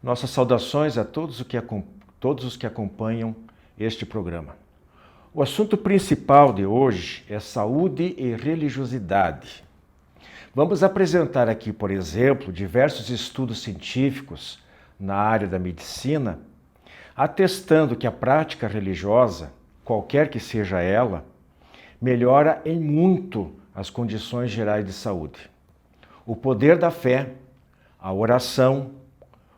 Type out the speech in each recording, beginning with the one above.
Nossas saudações a todos os que acompanham este programa. O assunto principal de hoje é saúde e religiosidade. Vamos apresentar aqui, por exemplo, diversos estudos científicos na área da medicina, atestando que a prática religiosa, qualquer que seja ela, melhora em muito as condições gerais de saúde. O poder da fé, a oração,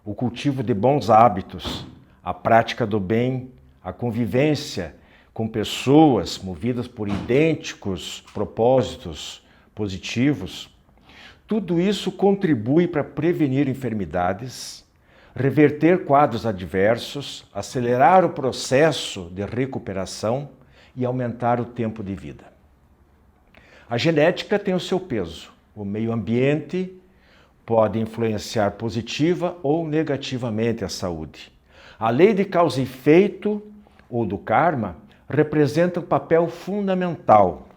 o cultivo de bons hábitos, a prática do bem, a convivência com pessoas movidas por idênticos propósitos positivos, tudo isso contribui para prevenir enfermidades, reverter quadros adversos, acelerar o processo de recuperação e aumentar o tempo de vida. A genética tem o seu peso. O meio ambiente pode influenciar positiva ou negativamente a saúde. A lei de causa e efeito, ou do karma, representa um papel fundamental.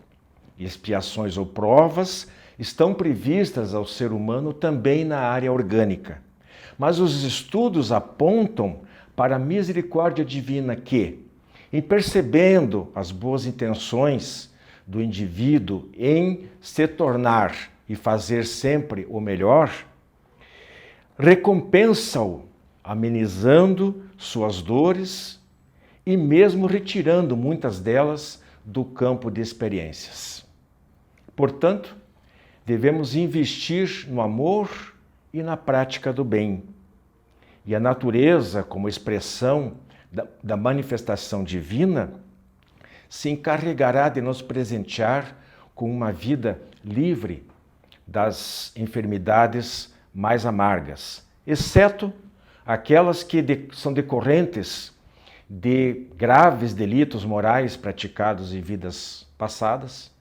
Expiações ou provas estão previstas ao ser humano também na área orgânica. Mas os estudos apontam para a misericórdia divina que, em percebendo as boas intenções do indivíduo em se tornar e fazer sempre o melhor, recompensa-o, amenizando suas dores e mesmo retirando muitas delas do campo de experiências. Portanto, devemos investir no amor e na prática do bem. E a natureza, como expressão da manifestação divina, se encarregará de nos presentear com uma vida livre das enfermidades mais amargas, exceto aquelas que são decorrentes de graves delitos morais praticados em vidas passadas,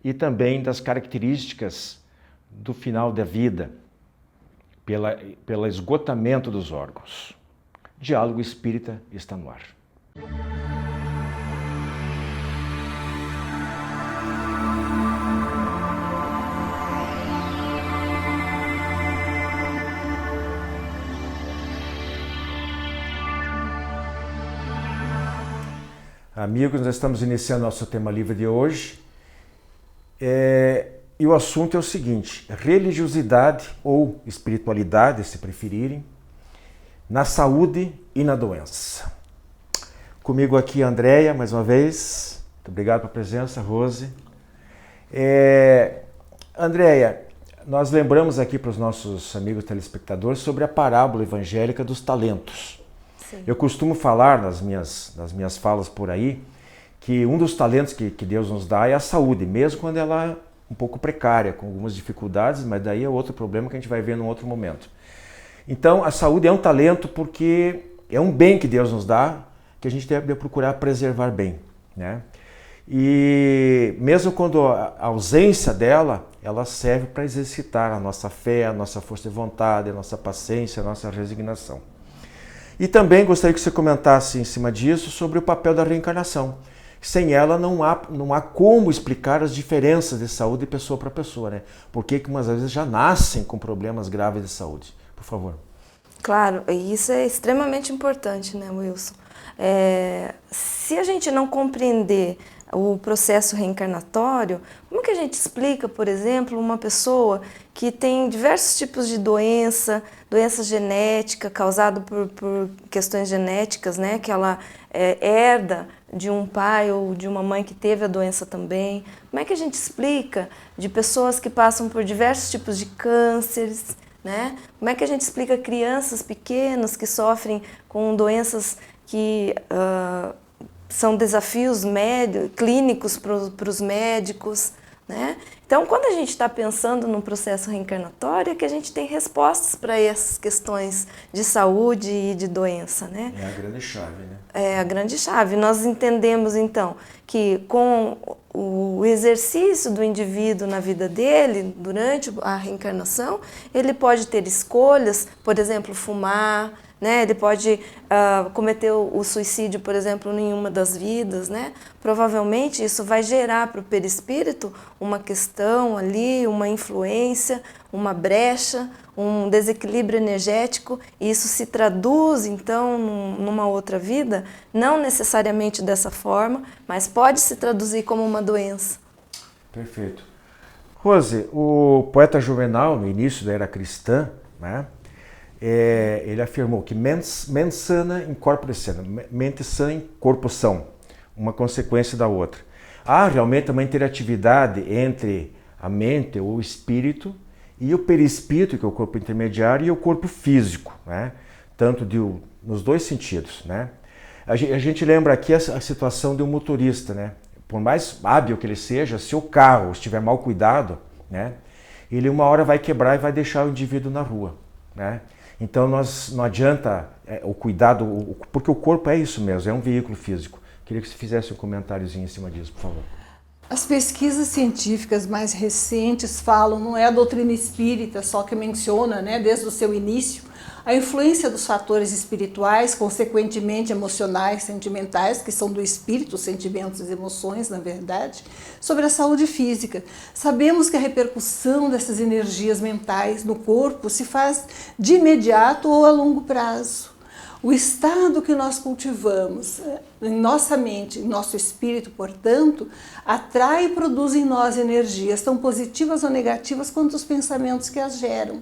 e também das características do final da vida, pelo esgotamento dos órgãos. Diálogo Espírita está no ar. Amigos, nós estamos iniciando nosso tema livre de hoje. E o assunto é o seguinte: religiosidade ou espiritualidade, se preferirem, na saúde e na doença. Comigo aqui a Andréia, mais uma vez. Muito obrigado pela presença, Rose. Andréia, nós lembramos aqui para os nossos amigos telespectadores sobre a parábola evangélica dos talentos. Sim. Eu costumo falar nas minhas falas por aí que um dos talentos que Deus nos dá é a saúde, mesmo quando ela é um pouco precária, com algumas dificuldades, mas daí é outro problema que a gente vai ver num outro momento. Então, a saúde é um talento porque é um bem que Deus nos dá, que a gente deve procurar preservar bem, né? E mesmo quando a ausência dela, ela serve para exercitar a nossa fé, a nossa força de vontade, a nossa paciência, a nossa resignação. E também gostaria que você comentasse em cima disso sobre o papel da reencarnação. Sem ela não há como explicar as diferenças de saúde de pessoa para pessoa, né? Porque que umas vezes já nascem com problemas graves de saúde. Por favor. Claro, e isso é extremamente importante, né, Wilson? Se a gente não compreender o processo reencarnatório, como que a gente explica, por exemplo, uma pessoa que tem diversos tipos de doença genética causada por questões genéticas, né, que ela herda de um pai ou de uma mãe que teve a doença também? Como é que a gente explica de pessoas que passam por diversos tipos de cânceres, né? Como é que a gente explica crianças pequenas que sofrem com doenças que são desafios clínicos para os médicos, né? Então, quando a gente está pensando no processo reencarnatório, é que a gente tem respostas para essas questões de saúde e de doença, né? É a grande chave, né? É a grande chave. Nós entendemos, então, que com o exercício do indivíduo na vida dele, durante a reencarnação, ele pode ter escolhas, por exemplo, fumar, né? Ele pode cometer o suicídio, por exemplo, em uma das vidas, né? Provavelmente isso vai gerar para o perispírito uma questão ali, uma influência, uma brecha, um desequilíbrio energético, e isso se traduz, então, numa outra vida, não necessariamente dessa forma, mas pode se traduzir como uma doença. Perfeito. Rose, o poeta Juvenal, no início da era cristã, né, ele afirmou que mens sana in corpore sano, mente sã em corpo são, uma consequência da outra. Há realmente uma interatividade entre a mente ou o espírito e o perispírito, que é o corpo intermediário, e o corpo físico, né? Tanto nos dois sentidos, né? A gente lembra aqui a situação de um motorista, né? Por mais hábil que ele seja, se o carro estiver mal cuidado, né? Ele uma hora vai quebrar e vai deixar o indivíduo na rua, né? Então não adianta o cuidado, porque o corpo é isso mesmo, é um veículo físico. Queria que você fizesse um comentáriozinho em cima disso, por favor. As pesquisas científicas mais recentes falam, não é a doutrina espírita só que menciona, né, desde o seu início, a influência dos fatores espirituais, consequentemente emocionais, sentimentais, que são do espírito, sentimentos e emoções, na verdade, sobre a saúde física. Sabemos que a repercussão dessas energias mentais no corpo se faz de imediato ou a longo prazo. O estado que nós cultivamos em nossa mente, em nosso espírito, portanto, atrai e produz em nós energias tão positivas ou negativas quanto os pensamentos que as geram.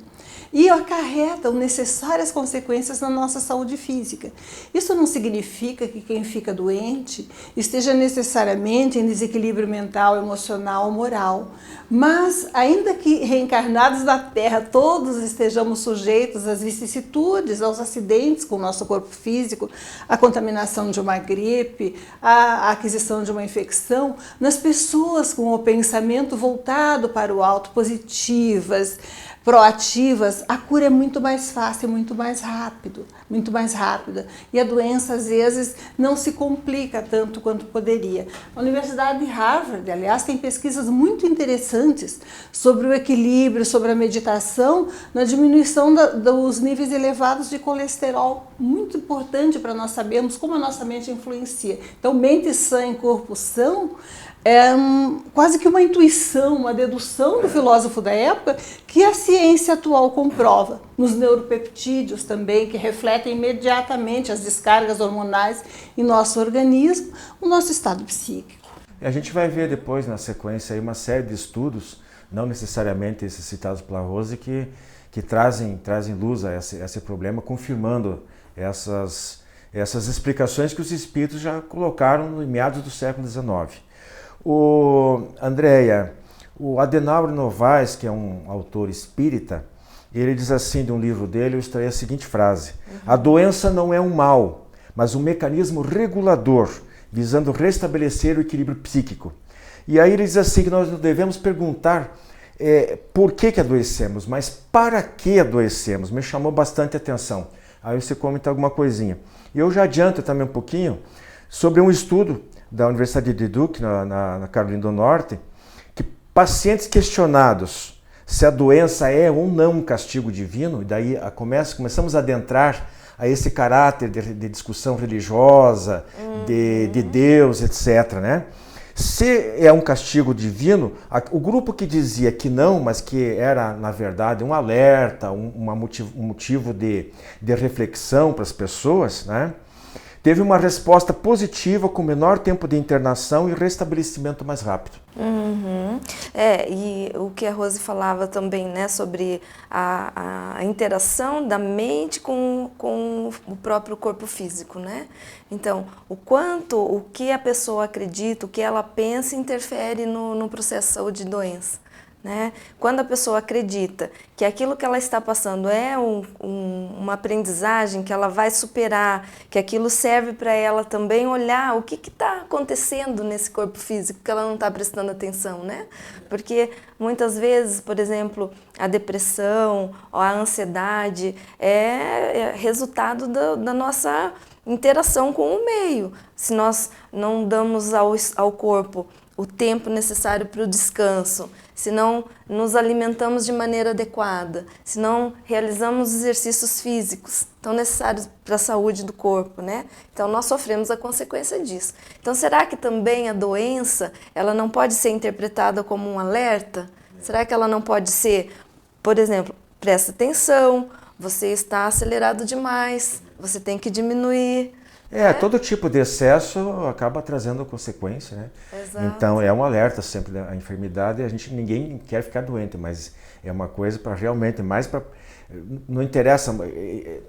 E acarretam necessárias consequências na nossa saúde física. Isso não significa que quem fica doente esteja necessariamente em desequilíbrio mental, emocional ou moral. Mas, ainda que reencarnados na Terra, todos estejamos sujeitos às vicissitudes, aos acidentes com o nosso corpo físico, à contaminação de uma gripe, à aquisição de uma infecção, nas pessoas com o pensamento voltado para o alto, positivas, proativas, a cura é muito mais fácil, muito mais rápida. E a doença, às vezes, não se complica tanto quanto poderia. A Universidade de Harvard, aliás, tem pesquisas muito interessantes sobre o equilíbrio, sobre a meditação, na diminuição dos níveis elevados de colesterol. Muito importante para nós sabermos como a nossa mente influencia. Então, mente sã em corpo são é quase que uma intuição, uma dedução do filósofo da época que a ciência atual comprova. Nos neuropeptídeos também, que refletem imediatamente as descargas hormonais em nosso organismo, o nosso estado psíquico. A gente vai ver depois, na sequência, aí, uma série de estudos, não necessariamente esses citados pela Rose, que trazem luz a esse problema, confirmando essas explicações que os espíritos já colocaram em meados do século XIX. Andréia, o Adenauer Novaes, que é um autor espírita, ele diz assim de um livro dele, eu extraí a seguinte frase: a doença não é um mal, mas um mecanismo regulador, visando restabelecer o equilíbrio psíquico. E aí ele diz assim que nós não devemos perguntar por que adoecemos, mas para que adoecemos. Me chamou bastante atenção. Aí você comenta alguma coisinha. E eu já adianto também um pouquinho sobre um estudo da Universidade de Duke, na Carolina do Norte, que pacientes questionados se a doença é ou não um castigo divino, e daí começamos a adentrar a esse caráter de discussão religiosa, de Deus, etc., né? Se é um castigo divino, o grupo que dizia que não, mas que era, na verdade, um alerta, um motivo de reflexão para as pessoas, né? Teve uma resposta positiva com menor tempo de internação e restabelecimento mais rápido. E o que a Rose falava também, né, sobre a interação da mente com o próprio corpo físico, né? Então, o que a pessoa acredita, o que ela pensa interfere no processo de saúde e doença. Né? Quando a pessoa acredita que aquilo que ela está passando é uma aprendizagem, que ela vai superar, que aquilo serve para ela também olhar o que está acontecendo nesse corpo físico, que ela não está prestando atenção, né? Porque muitas vezes, por exemplo, a depressão, a ansiedade é resultado da nossa interação com o meio. Se nós não damos ao corpo o tempo necessário para o descanso, se não nos alimentamos de maneira adequada, se não realizamos exercícios físicos tão necessários para a saúde do corpo, né? Então nós sofremos a consequência disso. Então será que também a doença, ela não pode ser interpretada como um alerta? Será que ela não pode ser por exemplo, presta atenção, você está acelerado demais, você tem que diminuir. Todo tipo de excesso acaba trazendo consequência, né? Exato. Então é um alerta sempre da enfermidade, ninguém quer ficar doente, mas é uma coisa para realmente, não interessa,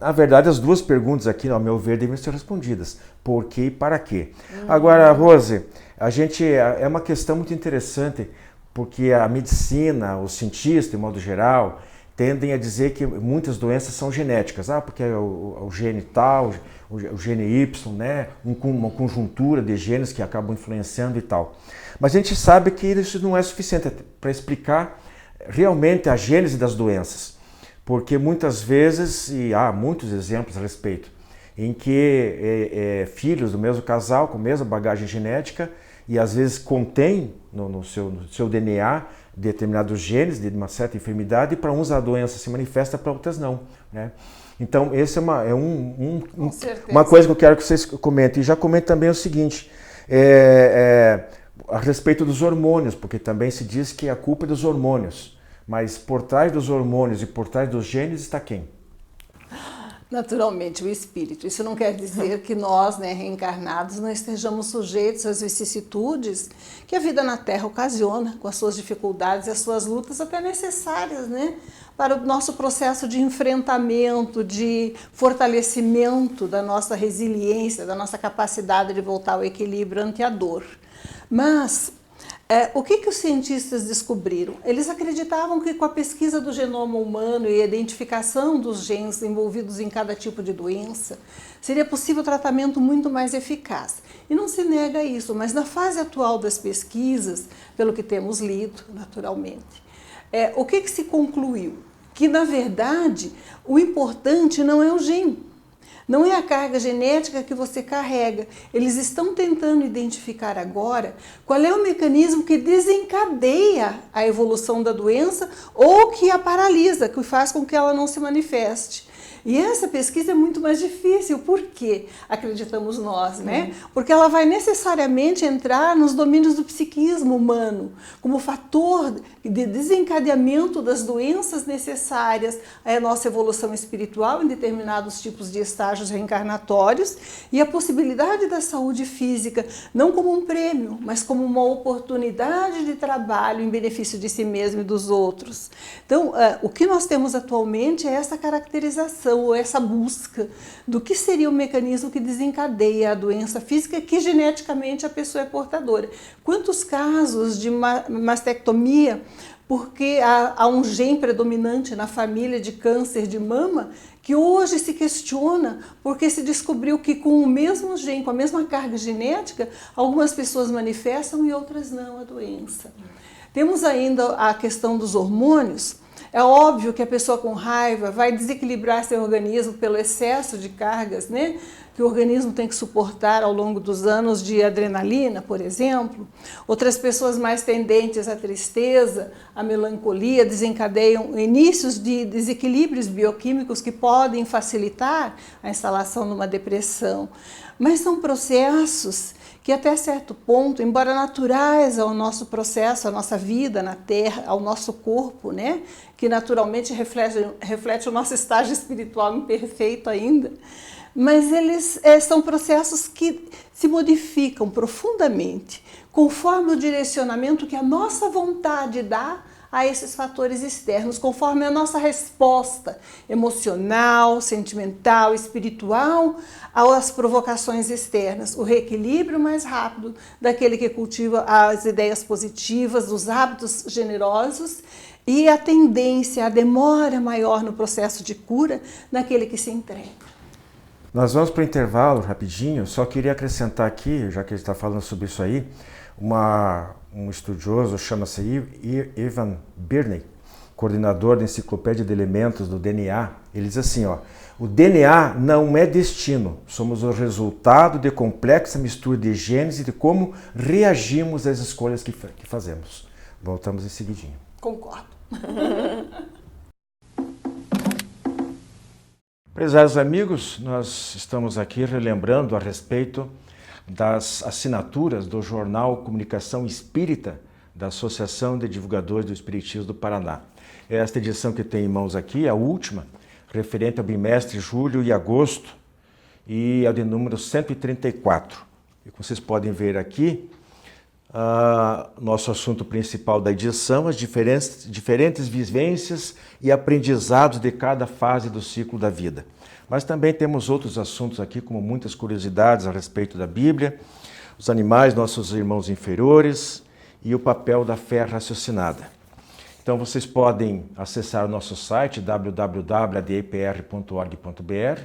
na verdade as duas perguntas aqui, ao meu ver, devem ser respondidas, por quê e para quê. Agora, Rose, é uma questão muito interessante, porque a medicina, os cientistas, de modo geral, tendem a dizer que muitas doenças são genéticas, porque é o gene tal, o gene Y, né? Uma conjuntura de genes que acabam influenciando e tal. Mas a gente sabe que isso não é suficiente para explicar realmente a gênese das doenças, porque muitas vezes, e há muitos exemplos a respeito, em que filhos do mesmo casal, com a mesma bagagem genética, e às vezes contém no seu DNA determinados genes de uma certa enfermidade, e para uns a doença se manifesta, para outras não, né? Então, esse é uma coisa que eu quero que vocês comentem. E já comentem também o seguinte, a respeito dos hormônios, porque também se diz que a culpa é dos hormônios, mas por trás dos hormônios e por trás dos genes está quem? Naturalmente, o espírito. Isso não quer dizer que nós, né, reencarnados, não estejamos sujeitos às vicissitudes que a vida na Terra ocasiona, com as suas dificuldades e as suas lutas até necessárias, né, para o nosso processo de enfrentamento, de fortalecimento da nossa resiliência, da nossa capacidade de voltar ao equilíbrio ante a dor. Mas o que os cientistas descobriram? Eles acreditavam que com a pesquisa do genoma humano e a identificação dos genes envolvidos em cada tipo de doença, seria possível um tratamento muito mais eficaz. E não se nega isso, mas na fase atual das pesquisas, pelo que temos lido, naturalmente, o que se concluiu? Que, na verdade, o importante não é o gene. Não é a carga genética que você carrega. Eles estão tentando identificar agora qual é o mecanismo que desencadeia a evolução da doença ou que a paralisa, que faz com que ela não se manifeste. E essa pesquisa é muito mais difícil, por quê? Acreditamos nós, né? Porque ela vai necessariamente entrar nos domínios do psiquismo humano, como fator de desencadeamento das doenças necessárias à nossa evolução espiritual em determinados tipos de estágios reencarnatórios e a possibilidade da saúde física, não como um prêmio, mas como uma oportunidade de trabalho em benefício de si mesmo e dos outros. Então, o que nós temos atualmente é essa caracterização, ou essa busca do que seria o mecanismo que desencadeia a doença física que geneticamente a pessoa é portadora. Quantos casos de mastectomia, porque há um gene predominante na família de câncer de mama, que hoje se questiona porque se descobriu que com o mesmo gene, com a mesma carga genética, algumas pessoas manifestam e outras não a doença. Temos ainda a questão dos hormônios. É óbvio que a pessoa com raiva vai desequilibrar seu organismo pelo excesso de cargas, né, que o organismo tem que suportar ao longo dos anos de adrenalina, por exemplo. Outras pessoas mais tendentes à tristeza, à melancolia, desencadeiam inícios de desequilíbrios bioquímicos que podem facilitar a instalação de uma depressão. Mas são processos que até certo ponto, embora naturais ao nosso processo, à nossa vida na Terra, ao nosso corpo, né, que naturalmente reflete o nosso estágio espiritual imperfeito ainda, mas eles são processos que se modificam profundamente conforme o direcionamento que a nossa vontade dá a esses fatores externos, conforme a nossa resposta emocional, sentimental, espiritual às provocações externas. O reequilíbrio mais rápido daquele que cultiva as ideias positivas, os hábitos generosos e a tendência, a demora maior no processo de cura daquele que se entrega. Nós vamos para o intervalo rapidinho, só queria acrescentar aqui, já que a gente está falando sobre isso aí, um estudioso, chama-se Ivan Birney, coordenador da Enciclopédia de Elementos do DNA. Ele diz assim, o DNA não é destino, somos o resultado de complexa mistura de genes e de como reagimos às escolhas que fazemos. Voltamos em seguidinho. Concordo. Prezados amigos, nós estamos aqui relembrando a respeito das assinaturas do jornal Comunicação Espírita da Associação de Divulgadores do Espiritismo do Paraná. Esta edição que tem em mãos aqui, a última, referente ao bimestre julho e agosto, e é de número 134. E como vocês podem ver aqui, nosso assunto principal da edição, as diferentes vivências e aprendizados de cada fase do ciclo da vida. Mas também temos outros assuntos aqui, como muitas curiosidades a respeito da Bíblia, os animais, nossos irmãos inferiores e o papel da fé raciocinada. Então vocês podem acessar o nosso site www.adepr.org.br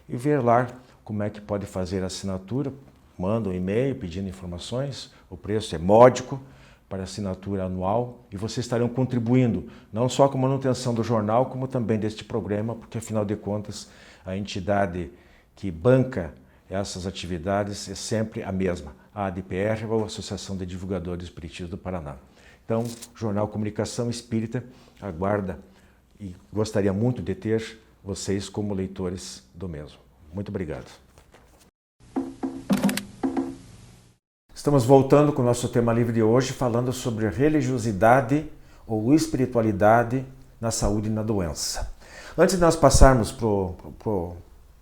e ver lá como é que pode fazer a assinatura. Manda um e-mail pedindo informações, o preço é módico para assinatura anual e vocês estarão contribuindo não só com a manutenção do jornal, como também deste programa, porque afinal de contas a entidade que banca essas atividades é sempre a mesma, a ADPR, ou Associação de Divulgadores Espiritistas do Paraná. Então, o Jornal Comunicação Espírita aguarda e gostaria muito de ter vocês como leitores do mesmo. Muito obrigado. Estamos voltando com o nosso tema livre de hoje, falando sobre religiosidade ou espiritualidade na saúde e na doença. Antes de nós passarmos para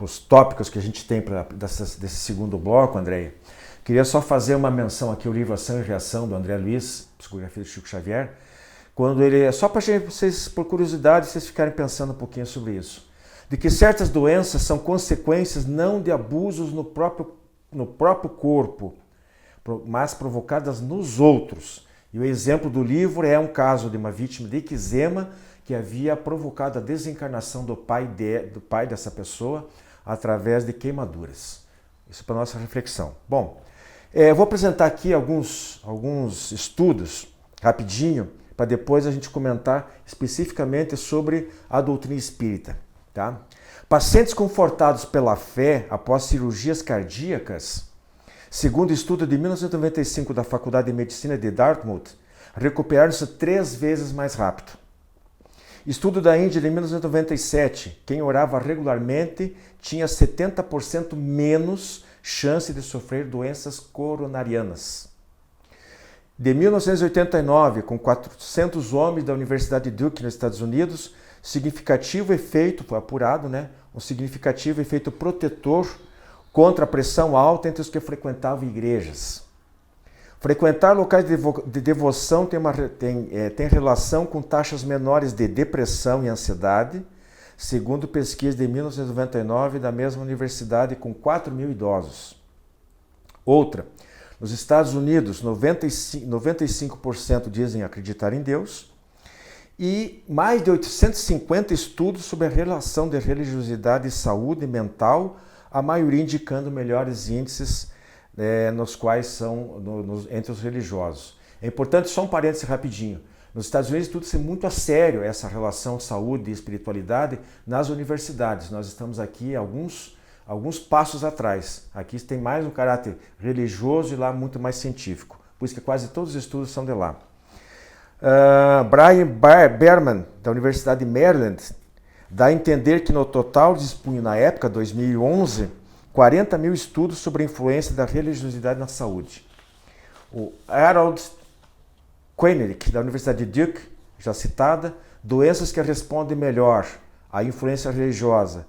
os tópicos que a gente tem desse segundo bloco, Andréia, queria só fazer uma menção aqui ao livro Ação e Reação, do André Luiz, Psicografia do Chico Xavier, quando ele, só para vocês, por curiosidade, vocês ficarem pensando um pouquinho sobre isso, de que certas doenças são consequências não de abusos no próprio corpo, mas provocadas nos outros. E o exemplo do livro é um caso de uma vítima de eczema que havia provocado a desencarnação do pai dessa pessoa através de queimaduras. Isso é para a nossa reflexão. Bom, eu vou apresentar aqui alguns estudos, rapidinho, para depois a gente comentar especificamente sobre a doutrina espírita. Tá? Pacientes confortados pela fé após cirurgias cardíacas, segundo estudo de 1995 da Faculdade de Medicina de Dartmouth, recuperaram-se 3 vezes mais rápido. Estudo da Índia de 1997, quem orava regularmente tinha 70% menos chance de sofrer doenças coronarianas. De 1989, com 400 homens da Universidade de Duke nos Estados Unidos, significativo efeito, foi apurado, né? Um significativo efeito protetor contra a pressão alta entre os que frequentavam igrejas. Frequentar locais de devoção tem relação com taxas menores de depressão e ansiedade, segundo pesquisa de 1999 da mesma universidade com 4.000 idosos. Outra, nos Estados Unidos, 95% dizem acreditar em Deus, e mais de 850 estudos sobre a relação de religiosidade e saúde mental, a maioria indicando melhores índices nos quais são entre os religiosos. É importante, só um parêntese rapidinho, nos Estados Unidos estuda-se muito a sério essa relação saúde e espiritualidade nas universidades. Nós estamos aqui alguns passos atrás. Aqui tem mais um caráter religioso e lá muito mais científico. Por isso que quase todos os estudos são de lá. Brian Behrman, da Universidade de Maryland, dá a entender que no total dispunha, na época, 2011, 40.000 estudos sobre a influência da religiosidade na saúde. O Harold Koenig, da Universidade de Duke, já citada, doenças que respondem melhor à influência religiosa,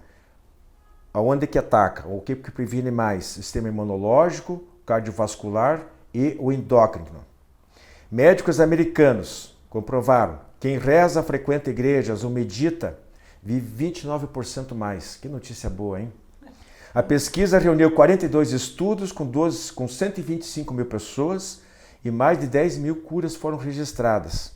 aonde que ataca, ou o que previne mais, sistema imunológico, cardiovascular e o endócrino. Médicos americanos comprovaram, quem reza, frequenta igrejas ou medita, vive 29% mais. Que notícia boa, hein? A pesquisa reuniu 42 estudos com 125 mil pessoas e mais de 10 mil curas foram registradas.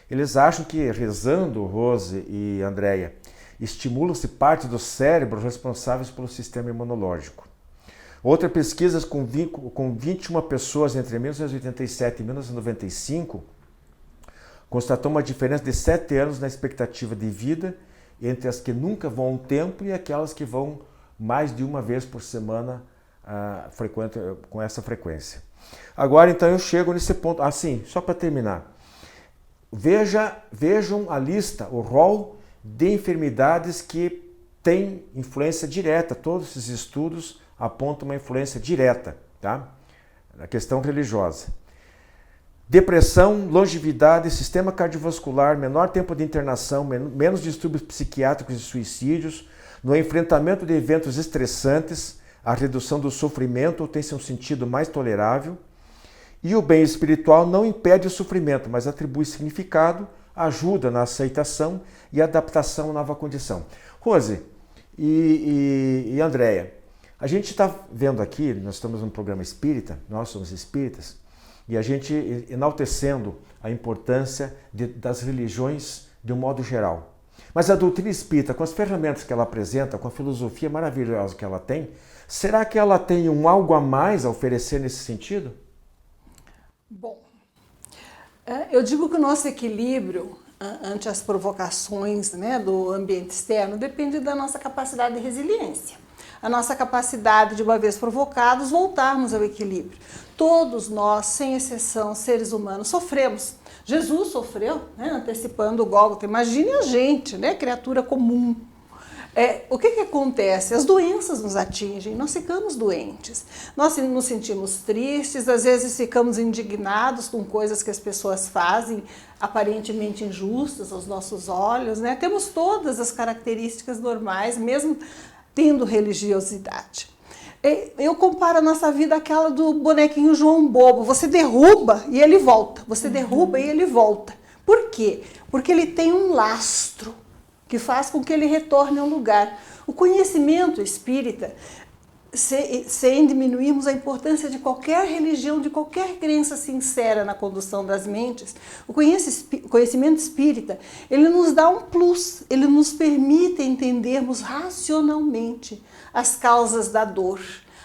Eles acham que rezando, Rose e Andréia, estimulam-se partes do cérebro responsáveis pelo sistema imunológico. Outra pesquisa com 21 pessoas entre 1987 e 1995 constatou uma diferença de 7 anos na expectativa de vida entre as que nunca vão a um templo e aquelas que vão mais de uma vez por semana com essa frequência. Agora, então, eu chego nesse ponto. Assim, só para terminar. Vejam a lista, o rol de enfermidades que têm influência direta. Todos esses estudos apontam uma influência direta, tá? Na questão religiosa. depressão, longevidade, sistema cardiovascular, menor tempo de internação, menos distúrbios psiquiátricos e suicídios, no enfrentamento de eventos estressantes, a redução do sofrimento tem-se um sentido mais tolerável. E o bem espiritual não impede o sofrimento, mas atribui significado, ajuda na aceitação e adaptação à nova condição. Rose e Andréia, a gente está vendo aqui, nós estamos num programa espírita, nós somos espíritas, e a gente enaltecendo a importância das religiões de um modo geral. Mas a doutrina espírita, com as ferramentas que ela apresenta, com a filosofia maravilhosa que ela tem, será que ela tem um algo a mais a oferecer nesse sentido? Bom, eu digo que o nosso equilíbrio ante as provocações, né, do ambiente externo depende da nossa capacidade de resiliência. A nossa capacidade de, uma vez provocados, voltarmos ao equilíbrio. Todos nós, sem exceção, seres humanos, sofremos. Jesus sofreu, né, antecipando o Gólgota. Imagine a gente, né, criatura comum. O que acontece? As doenças nos atingem, nós ficamos doentes, nós nos sentimos tristes, às vezes ficamos indignados com coisas que as pessoas fazem, aparentemente injustas aos nossos olhos, né? Temos todas as características normais, mesmo tendo religiosidade. Eu comparo a nossa vida àquela do bonequinho João Bobo, você derruba e ele volta, você derruba e ele volta. Por quê? Porque ele tem um lastro que faz com que ele retorne ao lugar. O conhecimento espírita, sem diminuirmos a importância de qualquer religião, de qualquer crença sincera na condução das mentes, o conhecimento espírita, ele nos dá um plus, ele nos permite entendermos racionalmente as causas da dor,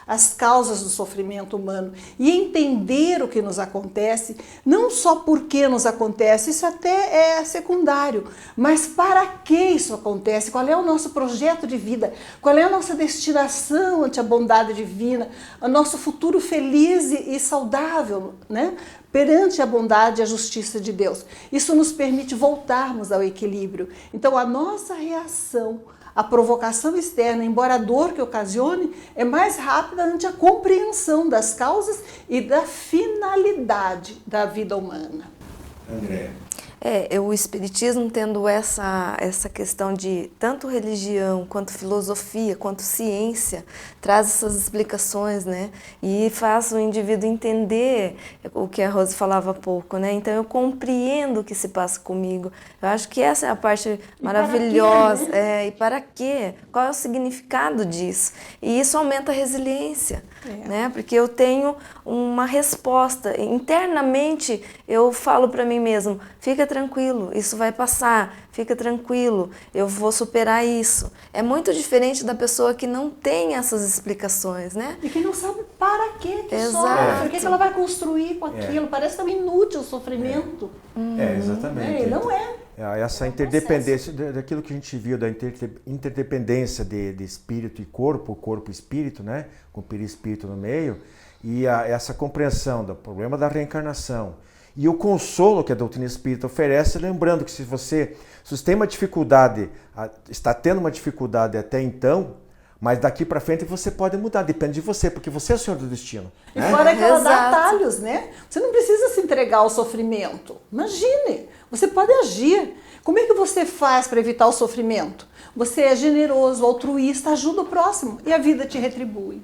as causas do sofrimento humano e entender o que nos acontece, não só porque nos acontece, isso até é secundário, mas para que isso acontece, qual é o nosso projeto de vida, qual é a nossa destinação ante a bondade divina, o nosso futuro feliz e saudável, né? Perante a bondade e a justiça de Deus. Isso nos permite voltarmos ao equilíbrio. Então a nossa reação a provocação externa, embora a dor que ocasione, é mais rápida ante a compreensão das causas e da finalidade da vida humana. André. O Espiritismo tendo essa questão de tanto religião, quanto filosofia, quanto ciência, traz essas explicações, né? E faz o indivíduo entender o que a Rose falava há pouco, né? Então eu compreendo o que se passa comigo. Eu acho que essa é a parte maravilhosa. Para quê, né? E para quê? Qual é o significado disso? E isso aumenta a resiliência, né? Porque eu tenho uma resposta. Internamente eu falo para mim mesmo, fica tranquilo, isso vai passar, fica tranquilo, eu vou superar isso. É muito diferente da pessoa que não tem essas explicações, né? E que não sabe para que Exato. sofre, o que ela vai construir com aquilo, parece tão inútil o sofrimento. Exatamente. Não é. Essa interdependência, daquilo que a gente viu, da interdependência de espírito e corpo e espírito, né? Com o perispírito no meio, e essa compreensão do problema da reencarnação, e o consolo que a doutrina espírita oferece, lembrando que se você tem uma dificuldade, está tendo uma dificuldade até então, mas daqui para frente você pode mudar, depende de você, porque você é o senhor do destino. E né? fora que ela dá Exato. atalhos, né? Você não precisa se entregar ao sofrimento. Imagine, você pode agir. Como é que você faz para evitar o sofrimento? Você é generoso, altruísta, ajuda o próximo e a vida te retribui.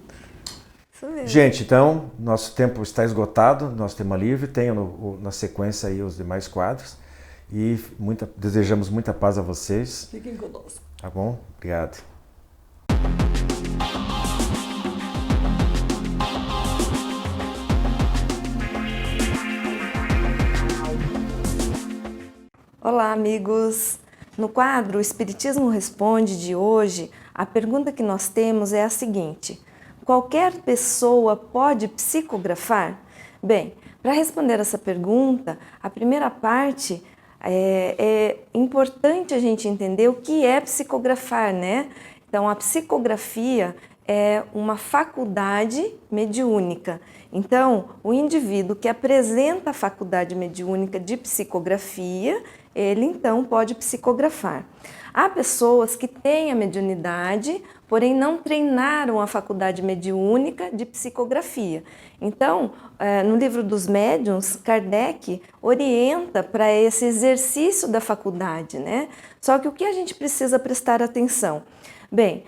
Isso mesmo. Gente, então, nosso tempo está esgotado, nosso tema livre, tenho na sequência aí os demais quadros e desejamos muita paz a vocês. Fiquem conosco. Tá bom? Obrigado. Olá, amigos! No quadro O Espiritismo Responde de hoje, a pergunta que nós temos é a seguinte: qualquer pessoa pode psicografar? Bem, para responder essa pergunta, a primeira parte é importante a gente entender o que é psicografar, né? Então, a psicografia é uma faculdade mediúnica. Então, o indivíduo que apresenta a faculdade mediúnica de psicografia, ele então pode psicografar. Há pessoas que têm a mediunidade, porém não treinaram a faculdade mediúnica de psicografia. Então, no livro dos médiuns, Kardec orienta para esse exercício da faculdade, né? Só que o que a gente precisa prestar atenção? Bem,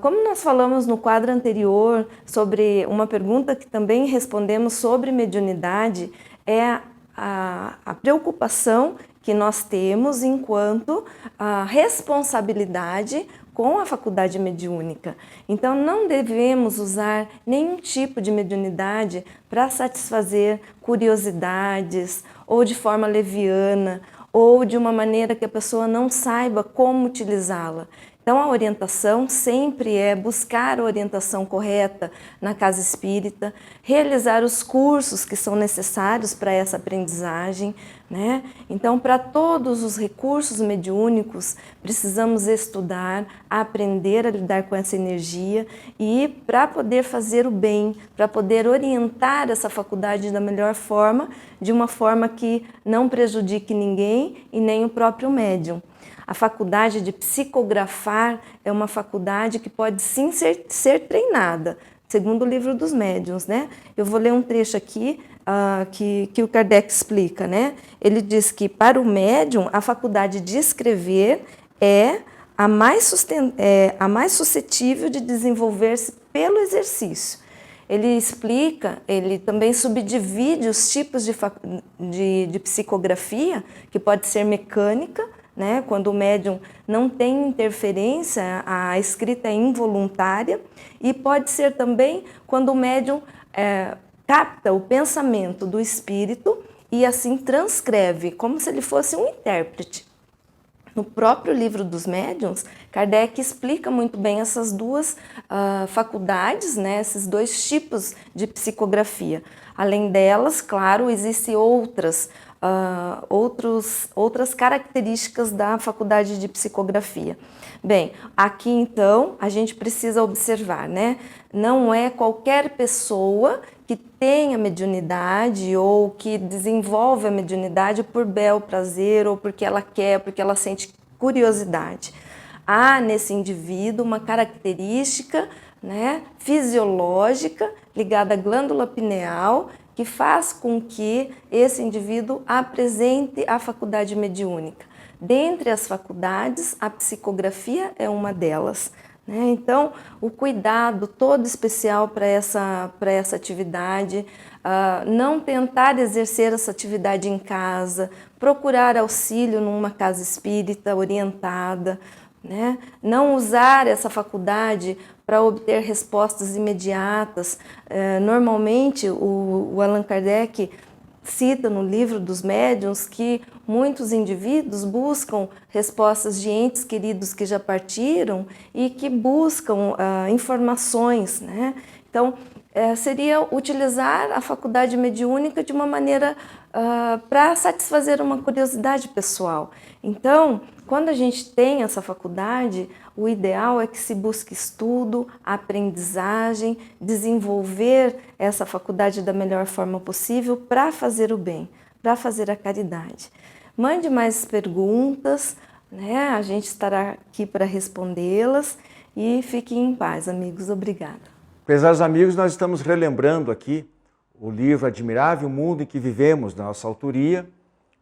como nós falamos no quadro anterior sobre uma pergunta que também respondemos sobre mediunidade, é a preocupação que nós temos enquanto a responsabilidade com a faculdade mediúnica. Então, não devemos usar nenhum tipo de mediunidade para satisfazer curiosidades ou de forma leviana ou de uma maneira que a pessoa não saiba como utilizá-la. Então, a orientação sempre é buscar a orientação correta na casa espírita, realizar os cursos que são necessários para essa aprendizagem, né? Então, para todos os recursos mediúnicos, precisamos estudar, aprender a lidar com essa energia e para poder fazer o bem, para poder orientar essa faculdade da melhor forma, de uma forma que não prejudique ninguém e nem o próprio médium. A faculdade de psicografar é uma faculdade que pode sim ser treinada, segundo o livro dos médiuns, né? Eu vou ler um trecho aqui que o Kardec explica, né? Ele diz que para o médium a faculdade de escrever é a mais suscetível de desenvolver-se pelo exercício. Ele explica, ele também subdivide os tipos de psicografia, que pode ser mecânica, né? Quando o médium não tem interferência, a escrita é involuntária, e pode ser também quando o médium capta o pensamento do espírito e assim transcreve, como se ele fosse um intérprete. No próprio livro dos médiuns, Kardec explica muito bem essas duas faculdades, né, esses dois tipos de psicografia. Além delas, claro, existem outras características da faculdade de psicografia. Bem, aqui então a gente precisa observar, né? Não é qualquer pessoa que tenha mediunidade ou que desenvolve a mediunidade por bel prazer ou porque ela quer, porque ela sente curiosidade. Há nesse indivíduo uma característica, né, fisiológica ligada à glândula pineal que faz com que esse indivíduo apresente a faculdade mediúnica. Dentre as faculdades, a psicografia é uma delas, né? Então, o cuidado todo especial para essa atividade, não tentar exercer essa atividade em casa, procurar auxílio numa casa espírita orientada, né? Não usar essa faculdade para obter respostas imediatas. Normalmente, o Allan Kardec cita no livro dos médiuns que muitos indivíduos buscam respostas de entes queridos que já partiram e que buscam informações, né? Então, seria utilizar a faculdade mediúnica de uma maneira para satisfazer uma curiosidade pessoal. Então, quando a gente tem essa faculdade, o ideal é que se busque estudo, aprendizagem, desenvolver essa faculdade da melhor forma possível para fazer o bem, para fazer a caridade. Mande mais perguntas, né? A gente estará aqui para respondê-las e fiquem em paz, amigos. Obrigada. Prezados amigos, nós estamos relembrando aqui o livro Admirável Mundo em que Vivemos, da nossa autoria.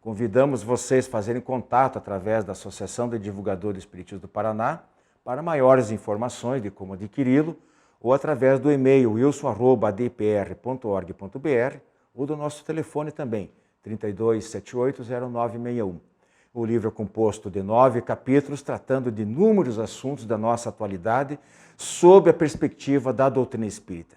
Convidamos vocês a fazerem contato através da Associação de Divulgadores Espíritas do Paraná para maiores informações de como adquiri-lo ou através do e-mail wilson@adpr.org.br ou do nosso telefone também, 32780961. O livro é composto de 9 capítulos tratando de inúmeros assuntos da nossa atualidade sob a perspectiva da doutrina espírita.